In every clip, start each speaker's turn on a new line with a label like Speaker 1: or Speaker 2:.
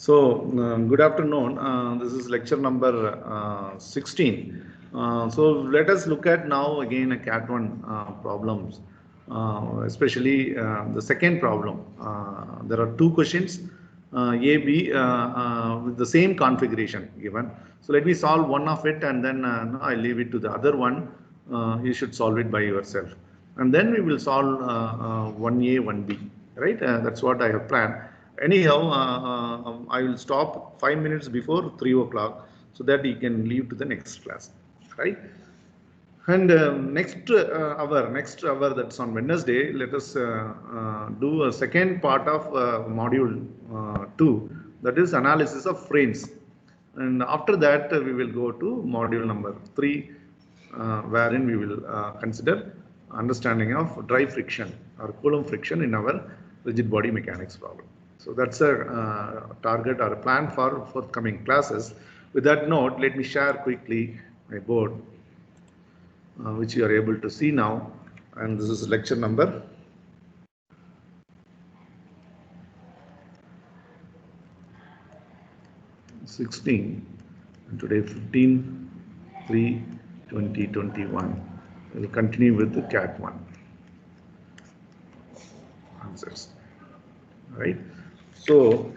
Speaker 1: Good afternoon. This is lecture number 16. So let us look at now again a Cat 1 problems, especially the second problem. There are two questions, A, B, with the same configuration given. So let me solve one of it and then I leave it to the other one. You should solve it by yourself. And then we will solve 1A, 1B, right? That's what I have planned. Anyhow, I will stop 5 minutes before 3 o'clock so that you can leave to the next class, right? And next hour, that's on Wednesday, let us do a second part of module 2, that is analysis of frames. And after that, we will go to module number 3, wherein we will consider understanding of dry friction or Coulomb friction in our rigid body mechanics problem. So that's a target or a plan for forthcoming classes. With that note, let me share quickly my board, which you are able to see now. And this is lecture number 16. And today 15/3/2021. We will continue with the Cat 1 answers. All right. So,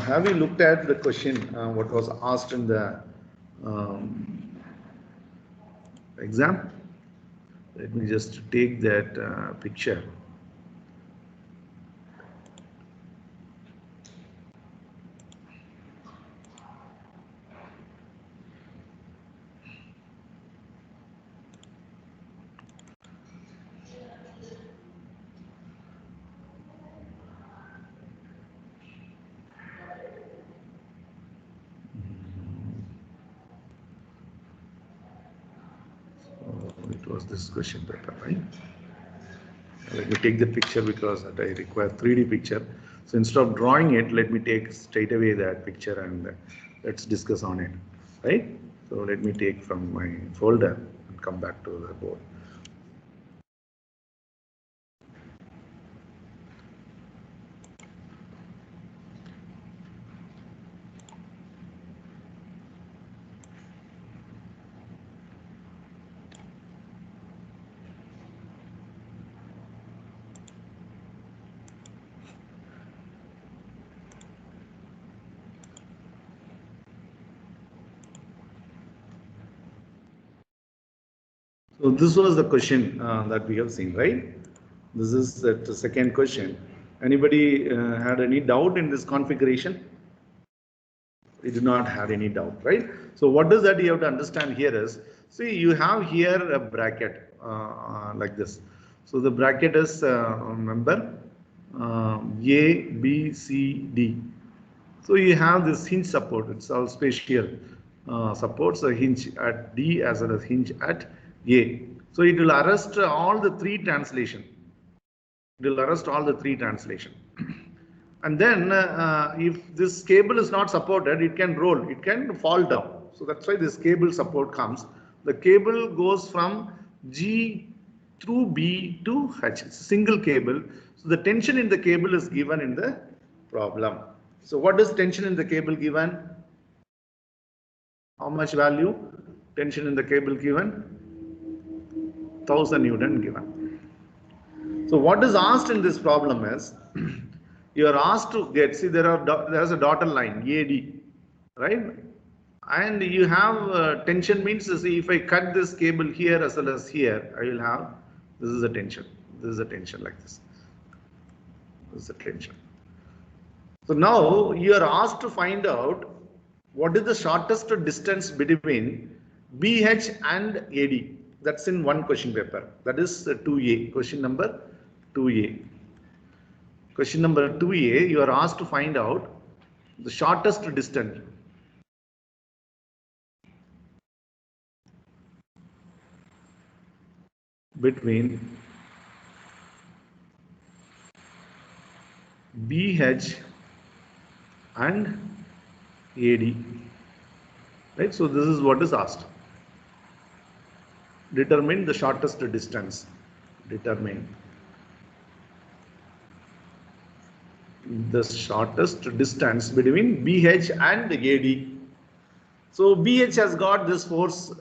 Speaker 1: have you looked at the question what was asked in the exam? Let me just take that picture. It was this question paper, right? Let me take the picture because I require 3D picture. So instead of drawing it, let me take straight away that picture and let's discuss on it, right? So let me take from my folder and come back to the board. So this was the question that we have seen, right? This is the second question. Anybody had any doubt in this configuration? We do not have any doubt, right? So what does that you have to understand here is, see, you have here a bracket like this. So the bracket is, remember, A, B, C, D. So you have this hinge support. It's all spatial supports a hinge at D as well as hinge at A. So it will arrest all the three translation. It will arrest all the three translation. And then if this cable is not supported, it can roll, it can fall down. So that's why this cable support comes. The cable goes from G through B to H. It's a single cable. So the tension in the cable is given in the problem. So what is tension in the cable given? How much value? Tension in the cable given? 1000 Newton given. So what is asked in this problem is, you are asked to get, see there's a dotted line, AD, right? And you have tension means, see, if I cut this cable here as well as here, I will have, this is a tension. This is a tension like this. This is a tension. So now you are asked to find out what is the shortest distance between BH and AD. That's in one question paper. That is 2A, question number 2A. Question number 2A, you are asked to find out the shortest distance between BH and AD. Right? So this is what is asked. Determine the shortest distance. Determine the shortest distance between BH and AD. So BH has got this force,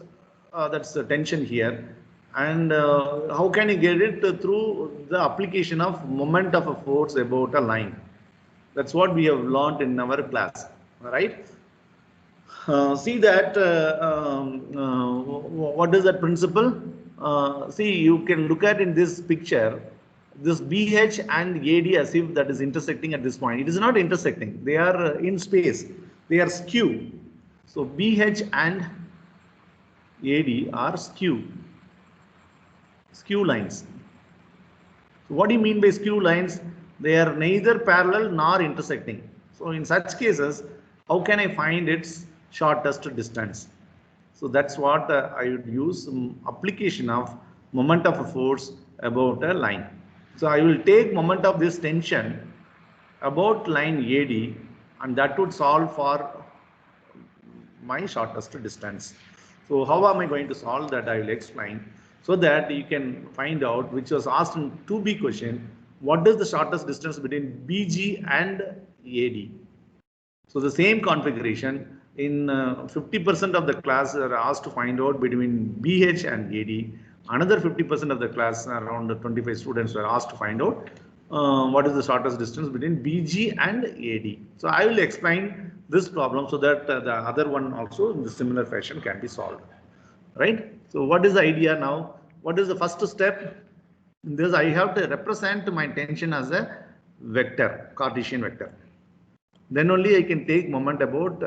Speaker 1: that's the tension here, and how can you get it? Through the application of moment of a force about a line. That's what we have learned in our class, right? See that what is that principle? See, you can look at in this picture this BH and AD as if that is intersecting at this point. It is not intersecting. They are in space. They are skew. So BH and AD are skew lines. So what do you mean by skew lines? They are neither parallel nor intersecting. So in such cases, how can I find its shortest distance? So that's what I would use application of moment of a force about a line. So I will take moment of this tension about line AD, and that would solve for my shortest distance. So how am I going to solve that? I will explain so that you can find out, which was asked in 2B question, what is the shortest distance between BG and AD? So the same configuration in 50% of the class are asked to find out between BH and AD. Another 50% of the class, around 25 students, were asked to find out what is the shortest distance between BG and AD. So I will explain this problem so that the other one also in the similar fashion can be solved. Right? So what is the idea now? What is the first step? In this, I have to represent my tension as a vector, Cartesian vector. Then only I can take moment about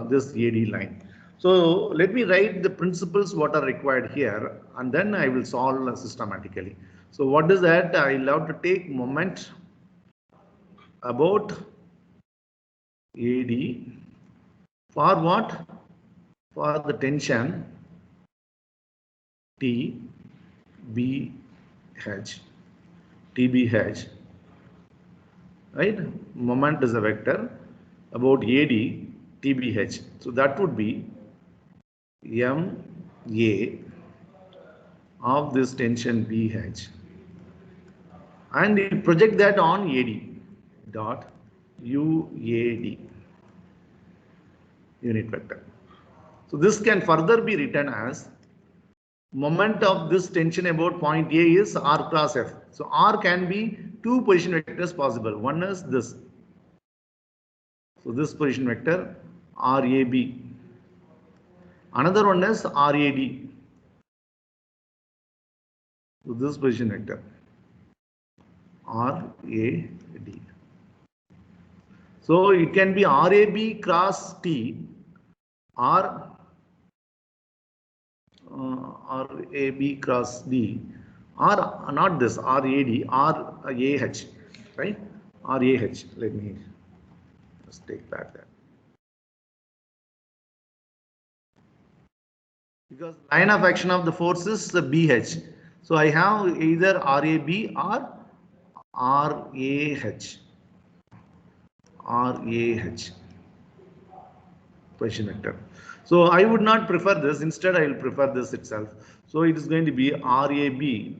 Speaker 1: this AD line. So let me write the principles what are required here, and then I will solve systematically. So what is that? I will have to take moment about AD for what? For the tension TBH, right? Moment is a vector about AD TBH. So that would be MA of this tension BH, and you project that on AD dot UAD unit vector. So this can further be written as moment of this tension about point A is R cross F. So R can be two position vectors possible. One is this. So this position vector RAB. Another one is RAD. So this position vector RAD. So it can be RAB cross T or RAB cross D, or not this RAD, RAH, right? RAH. Let me just take back that. Because line of action of the force is the BH. So I have either RAB or RAH. Position vector. So I would not prefer this. Instead, I will prefer this itself. So it is going to be RAB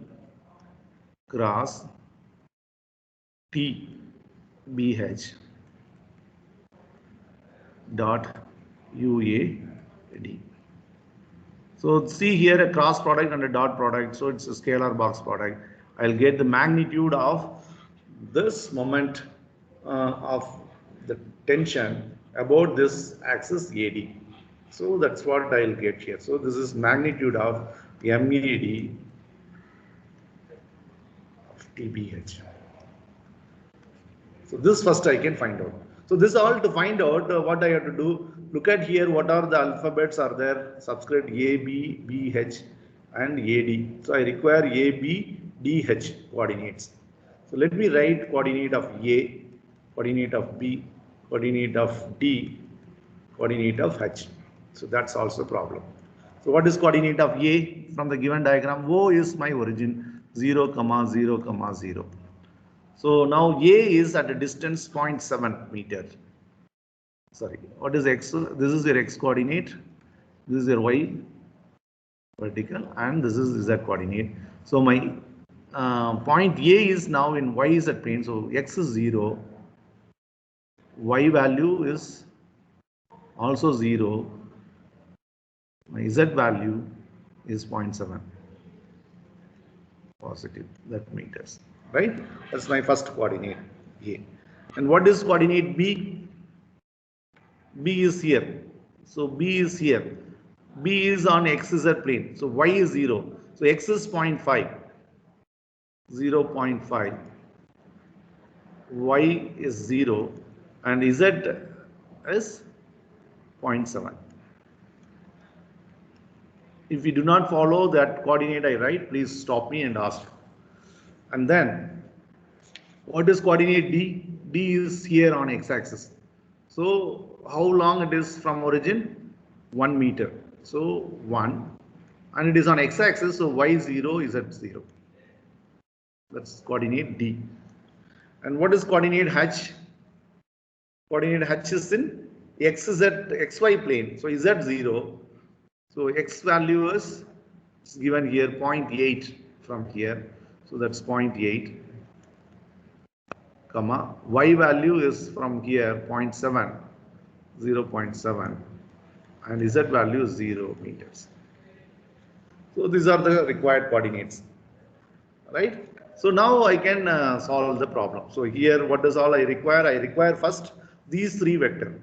Speaker 1: cross TBH dot UAD. So see here a cross product and a dot product. So it's a scalar box product. I'll get the magnitude of this moment of the tension about this axis AD. So that's what I'll get here. So this is magnitude of MAD of TBH. So this first I can find out. So this all to find out what I have to do. Look at here what are the alphabets are there. Subscript A, B, B, H and AD. So I require A, B, D, H coordinates. So let me write coordinate of A, coordinate of B, coordinate of D, coordinate of H. So that's also a problem. So what is coordinate of A from the given diagram? O is my origin 0, 0, 0. So now A is at a distance 0.7 meter. Sorry, what is X? This is your X coordinate. This is your Y vertical, and this is Z coordinate. So my point A is now in Y Z plane. So X is 0, y value is also 0, my z value is 0.7 positive, that meters, right? That's my first coordinate A. And what is coordinate B? B is here. So B is here. B is on XZ plane. So Y is 0. So X is 0.5. 0.5. Y is 0. And Z is 0.7. If you do not follow that coordinate I write, please stop me and ask. And then, what is coordinate D? D is here on x-axis. So, how long it is from origin? 1 meter. So, 1. And it is on x-axis, so y0 is at 0. That's coordinate D. And what is coordinate H? Coordinate H is in xy plane. So, z 0. So, x value is given here 0.8 from here. So, that's 0.8. Comma, y value is from here 0.7, 0.7, and z value is 0 meters. So these are the required coordinates, right? So now I can solve the problem. So here, what is all I require? I require first these three vector.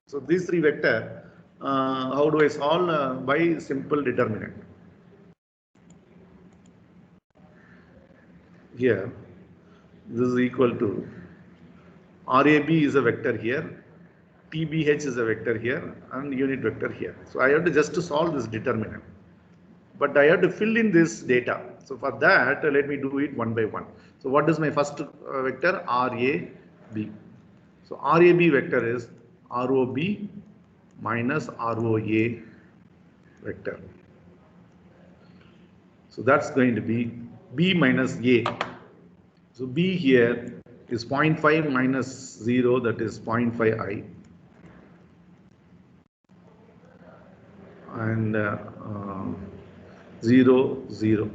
Speaker 1: So these three vector, how do I solve? By simple determinant. Here, this is equal to RAB is a vector here, TBH is a vector here, and unit vector here. So I have to just to solve this determinant. But I have to fill in this data. So for that, let me do it one by one. So what is my first vector? RAB. So RAB vector is ROB minus ROA vector. So that's going to be B minus A. So B here is 0.5 minus 0, that is 0.5i. And 0, 0.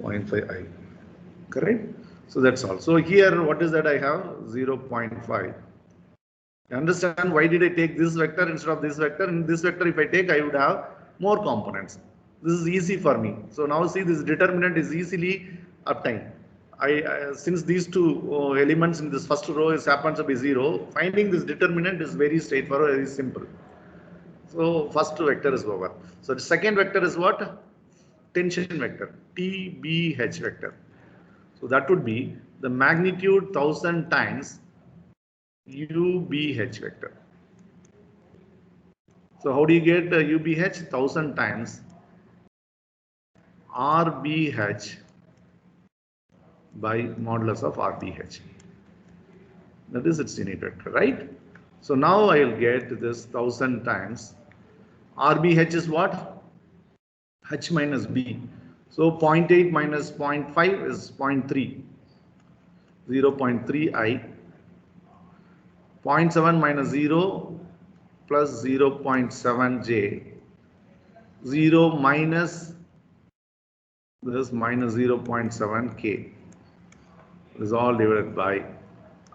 Speaker 1: .5i, correct? So that's all. So here, what is that I have? 0.5. You understand why did I take this vector instead of this vector? In this vector, if I take, I would have more components. This is easy for me. So now see, this determinant is easily obtained. Since these two elements in this first row happens to be 0, finding this determinant is very straightforward, very simple. So first vector is over. So the second vector is what? Tension vector, TBH vector. So that would be the magnitude 1000 times UBH vector. So how do you get UBH? 1000 times RBH by modulus of RBH. That is its unit vector, right? So now I will get this 1000 times RBH is what? H minus B. So 0.8 minus 0.5 is 0.3. 0.3i. 0.7 minus 0 plus 0.7j. 0 minus this minus 0.7k. This is all divided by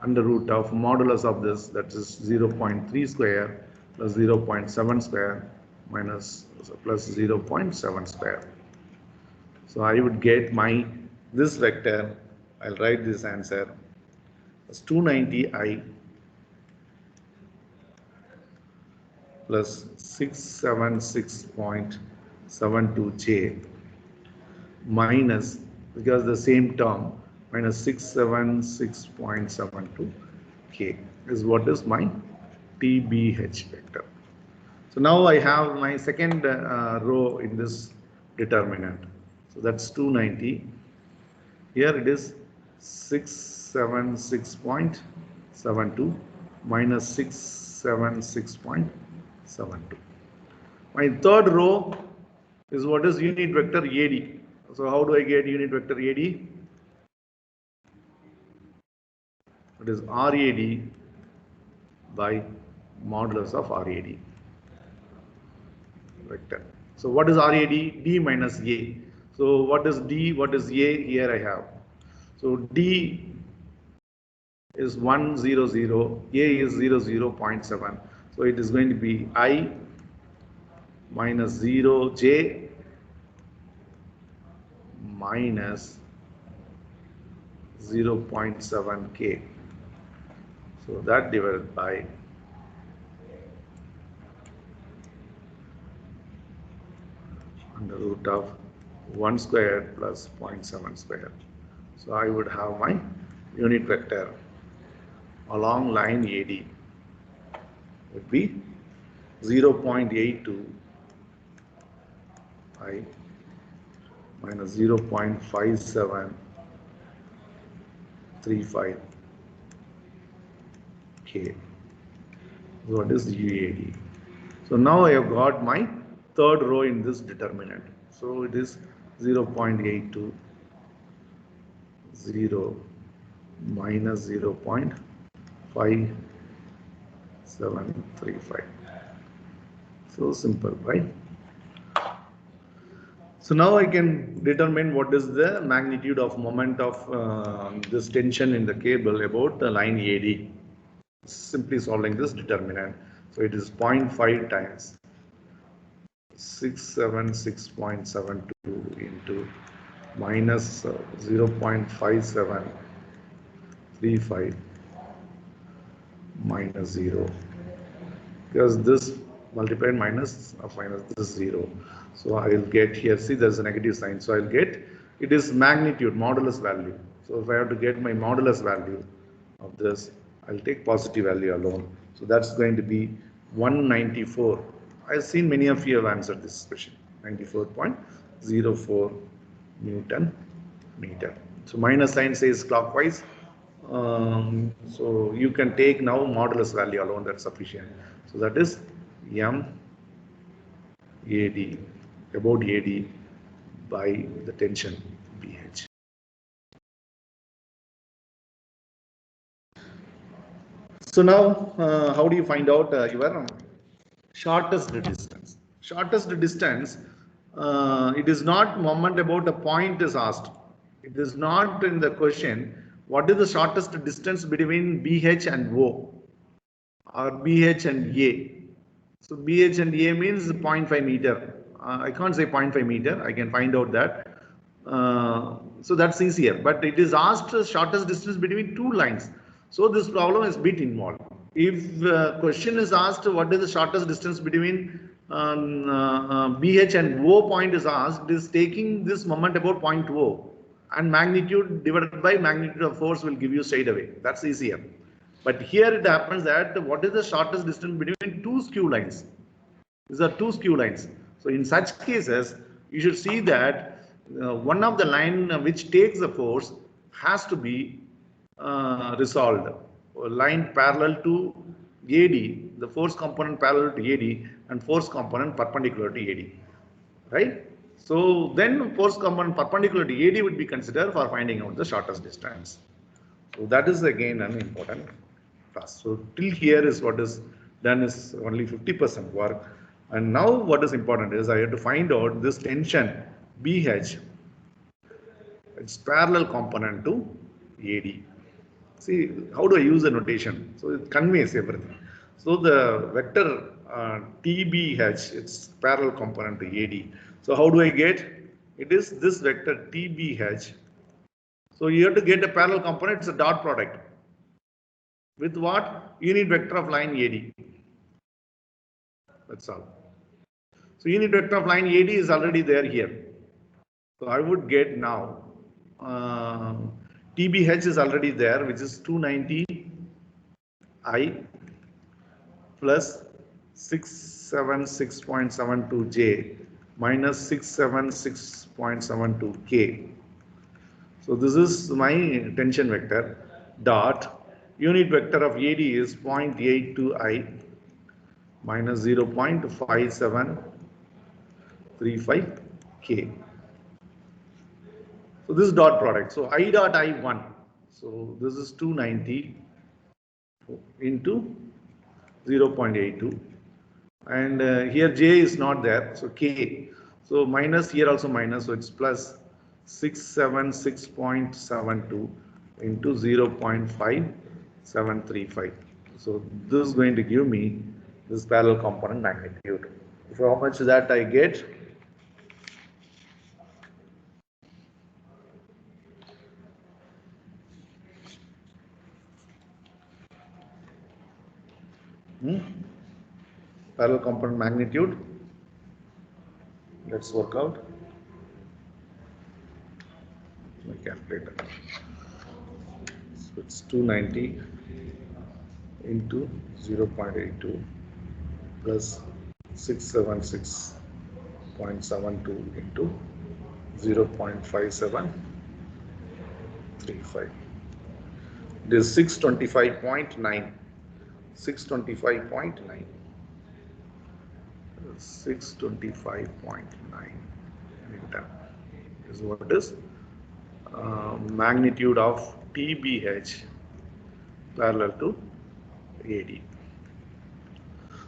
Speaker 1: under root of modulus of this, that is 0.3 square plus 0.7 square minus plus 0.7 square. So I would get my this vector, I'll write this answer as 290i plus 676.72j minus, because the same term, minus 676.72k is what is my TBH vector. So now I have my second row in this determinant. So that's 290. Here it is 676.72 minus 676.72. My third row is what is unit vector AD. So how do I get unit vector AD? It is RAD by modulus of RAD vector. So what is RAD? D minus A. So what is D? What is A? Here I have So D is 100, A is 0.7. So it is going to be I minus 0, J minus 0.7 K. So that divided by under root of 1 squared plus 0.7 squared. So I would have my unit vector along line AD would be 0.82 I minus 0.5735 K. What is UAD? So now I have got my third row in this determinant. So it is 0.82 0 minus 0.5735. So simple, right? So now I can determine what is the magnitude of moment of this tension in the cable about the line AD. Simply solving this determinant. So it is 0.5 times 676.72 into minus 0.5735 minus 0, because this multiplied minus this 0. So I will get here, see there's a negative sign, so I will get, it is magnitude, modulus value. So if I have to get my modulus value of this, I'll take positive value alone. So that's going to be 194. I've seen many of you have answered this question. 94.04 Newton meter. So minus sign says clockwise. So you can take now modulus value alone, that's sufficient. So that is M AD, about AD by the tension BH. So now, how do you find out your shortest distance? Shortest distance, it is not moment about a point is asked. It is not in the question, what is the shortest distance between BH and O or BH and A? So BH and A means 0.5 meter. I can't say 0.5 meter, I can find out that. So that's easier, but it is asked the shortest distance between two lines. So this problem is bit involved. If question is asked what is the shortest distance between BH and O point is asked, it is taking this moment about point O, and magnitude divided by magnitude of force will give you straight away. That's easier. But here it happens that what is the shortest distance between two skew lines? These are two skew lines. So in such cases, you should see that one of the line which takes the force has to be resolved. A line parallel to AD, the force component parallel to AD and force component perpendicular to AD, right? So then force component perpendicular to AD would be considered for finding out the shortest distance. So that is again an important task. So till here is what is done is only 50% work. And now what is important is I have to find out this tension BH, its parallel component to AD. See, how do I use the notation? So it conveys everything. So the vector TBH, its parallel component to AD. So how do I get? It is this vector TBH. So you have to get a parallel component, it's a dot product. With what? Unit vector of line AD. That's all. So unit vector of line AD is already there here. So I would get now TBH is already there, which is 290 I plus 676.72 J minus 676.72 K. So this is my tension vector dot unit vector of AD is 0.82 I minus 0.5735 K. So this is dot product. So I dot I1. So this is 290 into 0.82. And here J is not there. So K. So minus here also minus. So it's plus 676.72. into 0.5735. So this is going to give me this parallel component magnitude. So how much that I get? Parallel component magnitude. Let's work out. My calculator. So it's 290 into 0.82 plus 676.72 into 0.5735. It is 625.9. 625.9. 625.9 Newton is what is magnitude of TBH parallel to AD.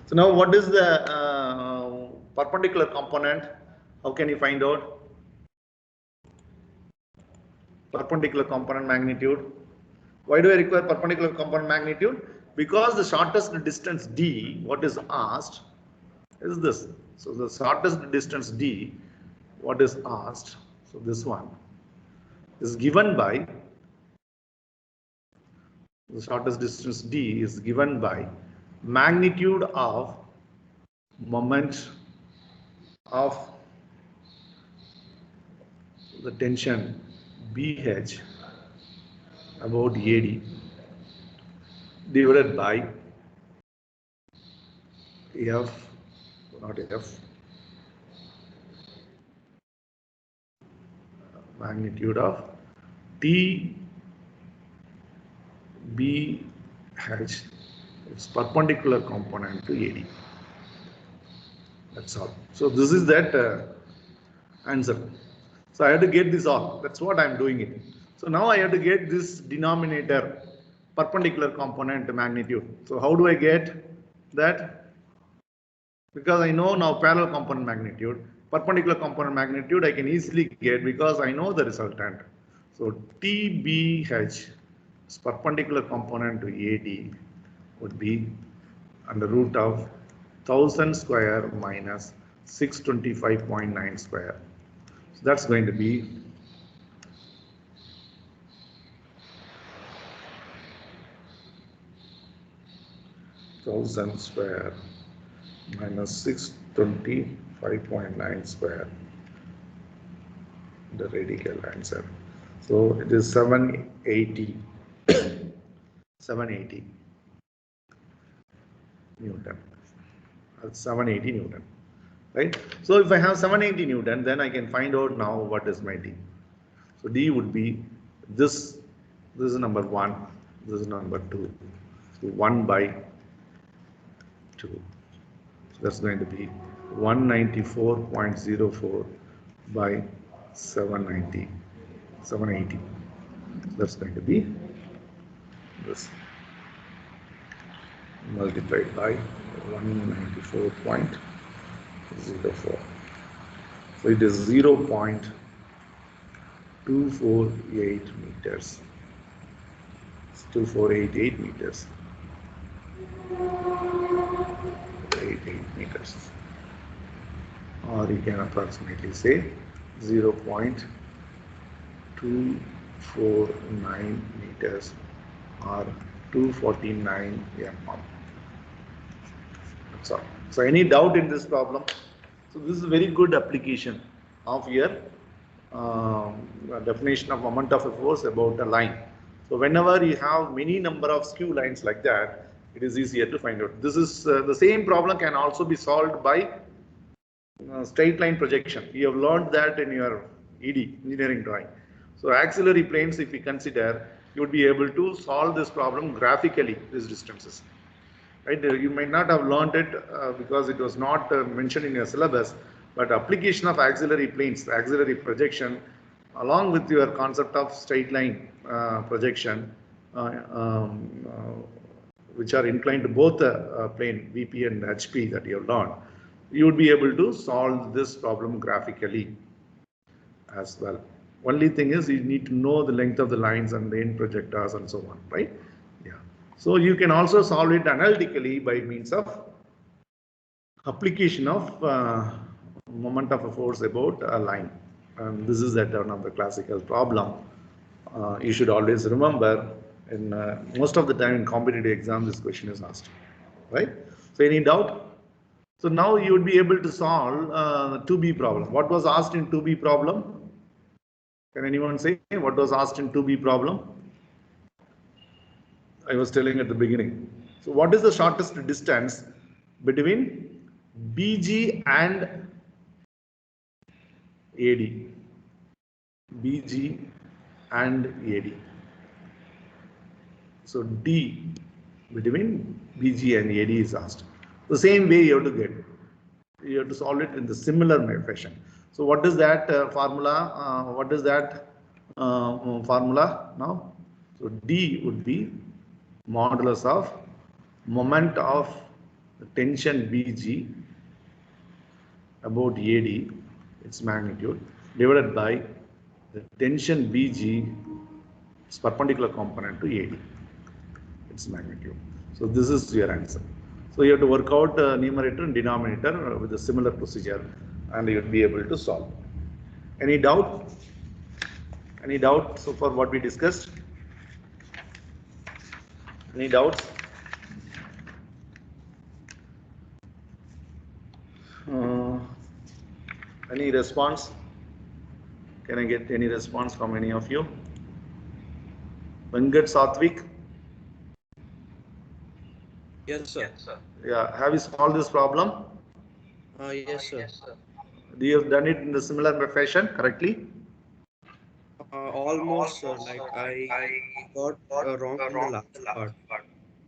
Speaker 1: So now what is the perpendicular component? How can you find out perpendicular component magnitude? Why do I require perpendicular component magnitude? Because the shortest distance D, what is asked, is this. So the shortest distance D, what is asked, so this one is given by, the shortest distance D is given by magnitude of moment of the tension BH about AD divided by F, not F, magnitude of TBH, its perpendicular component to AD. That's all. So this is that answer. So I have to get this all. That's what I'm doing it. So now I have to get this denominator, perpendicular component magnitude. So how do I get that? Because I know now parallel component magnitude, perpendicular component magnitude I can easily get because I know the resultant. So TBH, perpendicular component to AD, would be under root of 1000 square minus 625.9 square. So that's going to be 1000 square minus 625.9 square, the radical answer. So it is 780 780 Newton. That's 780 Newton, right? So if I have 780 Newton, then I can find out now what is my D. So D would be this. This is number 1. This is number 2. So 1 by 2. So that's going to be 194.04 by 780. So that's going to be this multiplied by 194.04. So it is 0.248 meters. It's 2488 meters. 88 meters. Or you can approximately say 0.249 meters or 249 mm. That's all. So any doubt in this problem? So this is a very good application of your definition of moment of a force about a line. So whenever you have many number of skew lines like that, it is easier to find out. This is the same problem can also be solved by straight line projection. You have learned that in your ED, engineering drawing. So auxiliary planes, if we consider, you would be able to solve this problem graphically, these distances. Right? You might not have learned it because it was not mentioned in your syllabus, but application of auxiliary planes, auxiliary projection, along with your concept of straight line projection, which are inclined to both the plane VP and HP that you have learned, you would be able to solve this problem graphically as well. Only thing is you need to know the length of the lines and the end projectors and so on, right? Yeah. So you can also solve it analytically by means of application of moment of a force about a line. And this is that one of the classical problem. You should always remember, in most of the time in competitive exam, this question is asked, right? So any doubt? So now you would be able to solve 2B problem. What was asked in 2B problem? Can anyone say what was asked in 2B problem? I was telling at the beginning. So what is the shortest distance between BG and AD? BG and AD. So D between BG and AD is asked. The same way you have to get. You have to solve it in the similar fashion. So what is that formula? What is that formula now? So D would be modulus of moment of tension BG about AD, its magnitude, divided by the tension BG, its perpendicular component to AD, its magnitude. So this is your answer. So you have to work out numerator and denominator with a similar procedure, and you will be able to solve. Any doubt? Any doubt so far what we discussed? Any doubts? Any response? Can I get any response from any of you? Venkat Satvik?
Speaker 2: Yes, sir.
Speaker 1: Yeah, have you solved this problem?
Speaker 2: Yes, sir.
Speaker 1: Do you have done it in the similar fashion correctly?
Speaker 2: Almost, sir. Like I got wrong in the last part.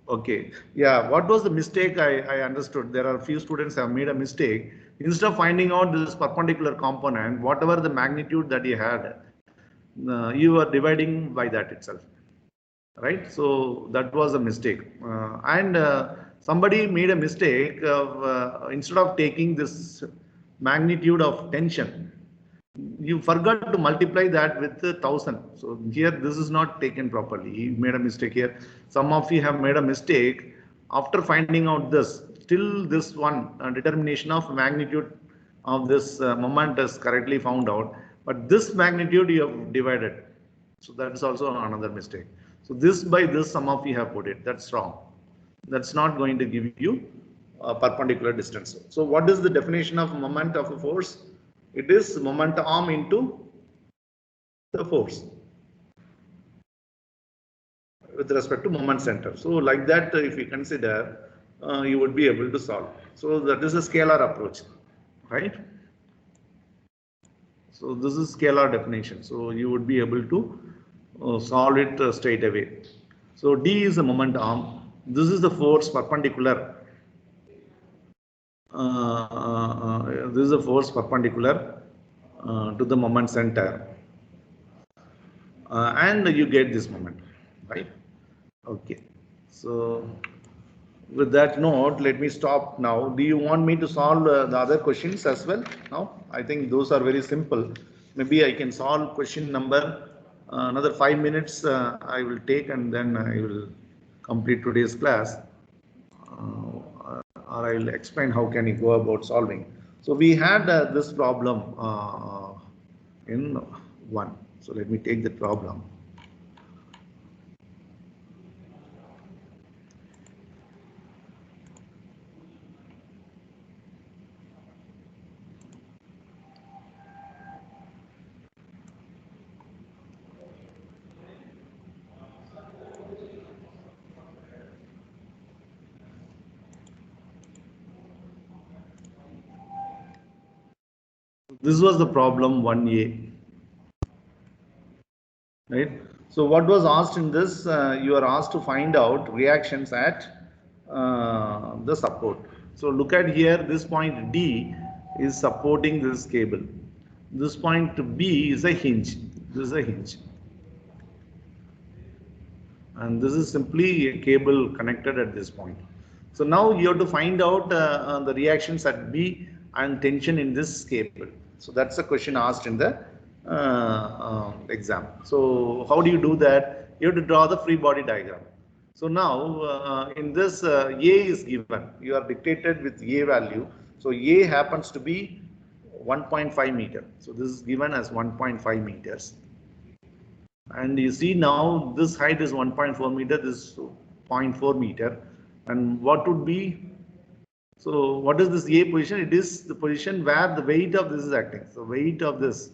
Speaker 1: Okay. Yeah. What was the mistake? I understood. There are a few students have made a mistake. Instead of finding out this perpendicular component, whatever the magnitude that you had, you are dividing by that itself. Right? So that was a mistake. And somebody made a mistake of instead of taking this magnitude of tension, you forgot to multiply that with 1000. So here this is not taken properly. He made a mistake here. Some of you have made a mistake after finding out this. Still this one determination of magnitude of this moment is correctly found out. But this magnitude you have divided. So that is also another mistake. So this by this some of you have put it. That's wrong. That's not going to give you a perpendicular distance. So what is the definition of moment of a force? It is moment arm into the force with respect to moment center. So like that, if you consider, you would be able to solve. So that is a scalar approach, right? So this is scalar definition. So you would be able to solve it straight away. So D is the moment arm. This is the force perpendicular. This is the force perpendicular to the moment center, and you get this moment, right? Okay. So with that note, let me stop now. Do you want me to solve the other questions as well? Now, I think those are very simple. Maybe I can solve question number another 5 minutes. I will take, and then I will complete today's class. Or I will explain how can you go about solving. So we had this problem in 1. So let me take the problem. This was the problem 1A, right? So what was asked in this, you are asked to find out reactions at the support. So look at here, this point D is supporting this cable. This point B is a hinge. This is a hinge. And this is simply a cable connected at this point. So now you have to find out the reactions at B and tension in this cable. So that's the question asked in the exam. So how do you do that? You have to draw the free body diagram. So now in this A is given, you are dictated with A value. So A happens to be 1.5 meter. So this is given as 1.5 meters. And you see now this height is 1.4 meter, this is 0.4 meter. And what would be, so what is this A position? It is the position where the weight of this is acting. So weight of this,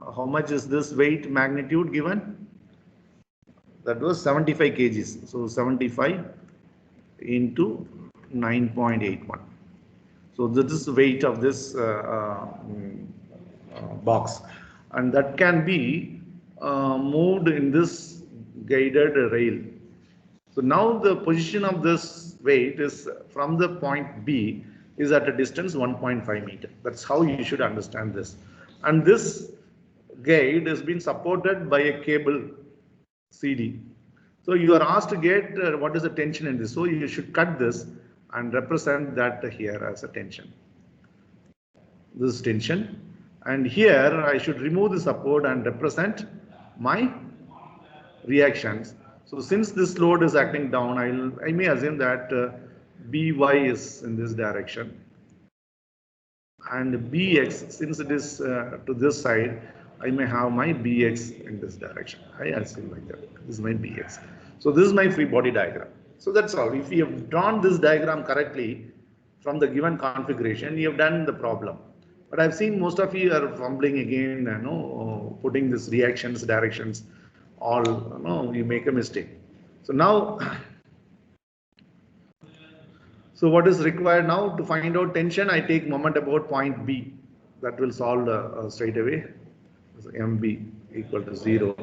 Speaker 1: how much is this weight magnitude given? That was 75 kgs. So 75 into 9.81. So this is the weight of this box, and that can be moved in this guided rail. So now the position of this weight is from the point B is at a distance 1.5 meter. That's how you should understand this. And this guide has been supported by a cable CD. So you are asked to get what is the tension in this. So you should cut this and represent that here as a tension. This is tension. And here I should remove the support and represent my reactions. So since this load is acting down, I may assume that By is in this direction. And Bx, since it is to this side, I may have my Bx in this direction. I assume like that. This is my Bx. So this is my free body diagram. So that's all. If you have drawn this diagram correctly from the given configuration, you have done the problem. But I've seen most of you are fumbling again, putting this reactions, directions, all, you make a mistake. So now, so what is required now to find out tension? I take moment about point B. That will solve straight away. So MB equal to 0.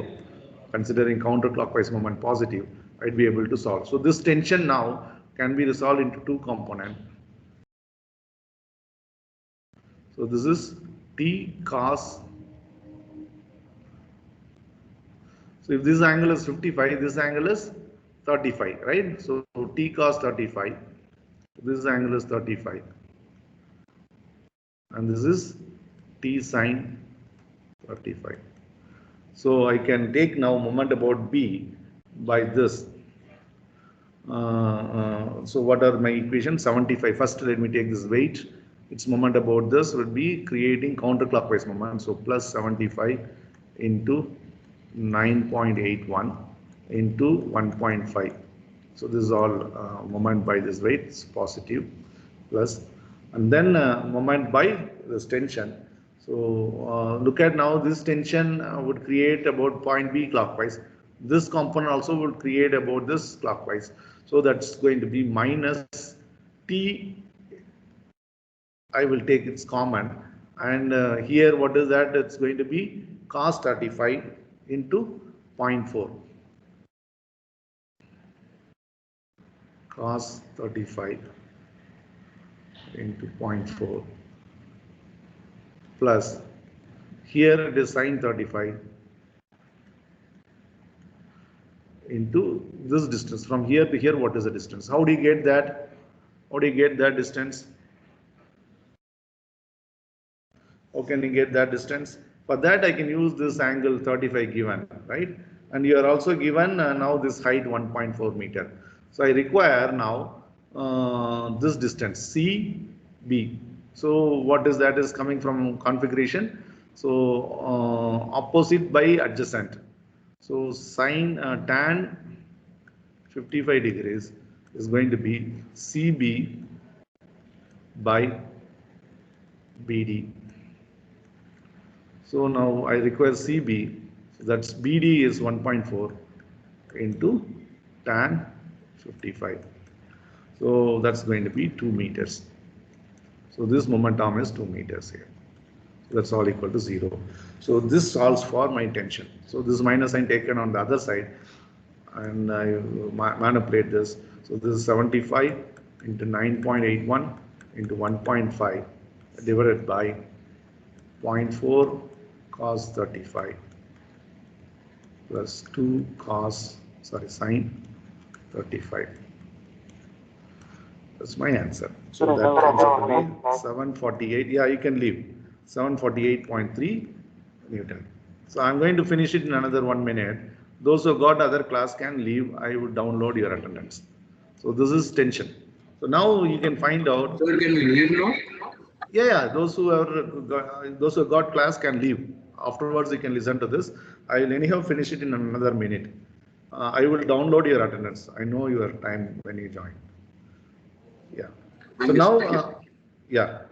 Speaker 1: Considering counterclockwise moment positive, I'd be able to solve. So this tension now can be resolved into two components. So this is T cos. So if this angle is 55, this angle is 35, right? So T cos 35. This angle is 35. And this is T sine 35. So I can take now moment about B by this. So what are my equations? 75. First, let me take this weight. Its moment about this would be creating counterclockwise moment. So plus 75 into 9.81 into 1.5. So this is all moment by this weight. It's positive plus, and then moment by this tension. So look at now, this tension would create about point B clockwise. This component also would create about this clockwise. So that's going to be minus T. I will take its common. And here what is that? It's going to be cos 35 into 0.4. Cos 35 into 0.4 plus here it is sin 35 into this distance from here to here. What is the distance? How do you get that? How do you get that distance? How can you get that distance? For that I can use this angle 35 given, right? And you are also given now this height 1.4 meter. So I require now this distance CB. So what is that? Is coming from configuration. So opposite by adjacent. So sine tan 55 degrees is going to be CB by BD. So now I require CB. So that's BD is 1.4 into tan 55. So that's going to be 2 meters. So this moment arm is 2 meters here. So that's all equal to 0. So this solves for my tension. So this minus sign taken on the other side, and I manipulate this. So this is 75 into 9.81 into 1.5 divided by 0.4 cos 35 plus 2 sine 35. That's my answer. So that comes out to be 748. Yeah, you can leave. 748.3 Newton. So I'm going to finish it in another 1 minute. Those who got other class can leave. I would download your attendance. So this is tension. So now you can find out.
Speaker 3: Sir, can we leave now?
Speaker 1: Yeah, those who got class can leave. Afterwards, you can listen to this. I will anyhow finish it in another minute. I will download your attendance. I know your time when you join. Yeah. So now, yeah.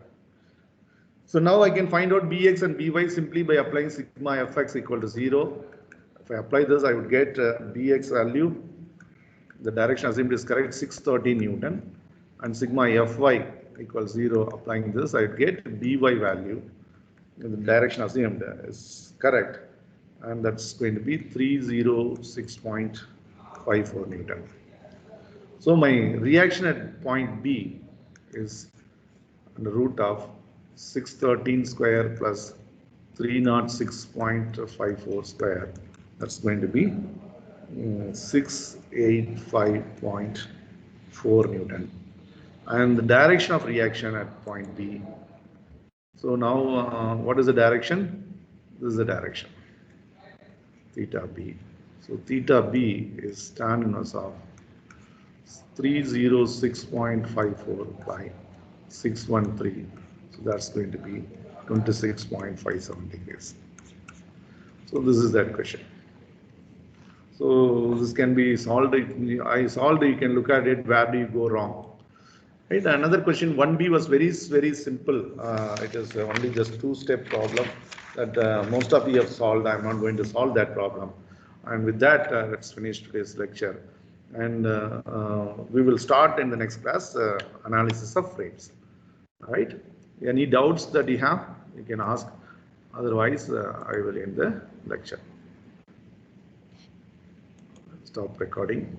Speaker 1: So now I can find out bx and by simply by applying sigma fx equal to 0. If I apply this, I would get bx value. The direction assumed is correct, 630 Newton, and sigma fy equals 0. Applying this, I would get by value. The direction assumed is correct, and that's going to be 306.54 Newton. So my reaction at point B is under root of 613 square plus 306.54 square. That's going to be 685.4 Newton. And the direction of reaction at point B. So now what is the direction? This is the direction, theta B. So theta B is tan inverse of 306.54 by 613. So that's going to be 26.57 degrees. So this is that question. So this can be solved. I solved. You can look at it. Where do you go wrong? Right. Another question. 1B was very simple. It is only just 2-step problem that most of you have solved. I'm not going to solve that problem. And with that, let's finish today's lecture. And we will start in the next class analysis of frames. All right. Any doubts that you have, you can ask. Otherwise, I will end the lecture. Stop recording.